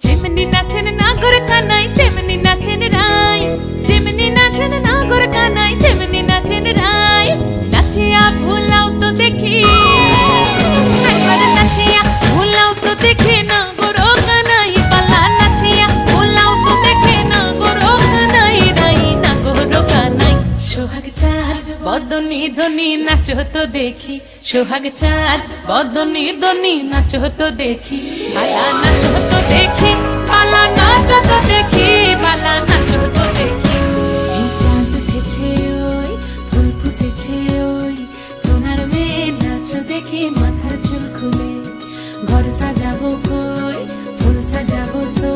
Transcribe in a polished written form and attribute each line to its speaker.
Speaker 1: যেমনি নাচেন নাগর কানাই তেমনি নাচেন রাই, যেমনি নাচেন নাগর কানাই তেমনি নাচেন রাই। নাচিয়া ভুলাও তো দেখি, একবার নাচিয়া ভুলাও তো দেখি নাগর কানাই পালা, নাচিয়া ভুলাও তো দেখি নাগর কানাই রাই, নাগর কানাই। সোহাগ চাঁদ বদনি ধনি নাচো তো দেখি, সোহাগ চাঁদ বদনি ধনি নাচো তো দেখি, পালা নাচো তো দেখি, পালা নাচো তো দেখি, পালা নাচো তো দেখি। এই চাঁদ উঠেছে ওই, ফুল ফুটেছে ওই, সোনার মেয়ে নাচো দেখি মাথার চুল খুলে। ঘর সাজাবো কই, ফুল সাজাবো সই।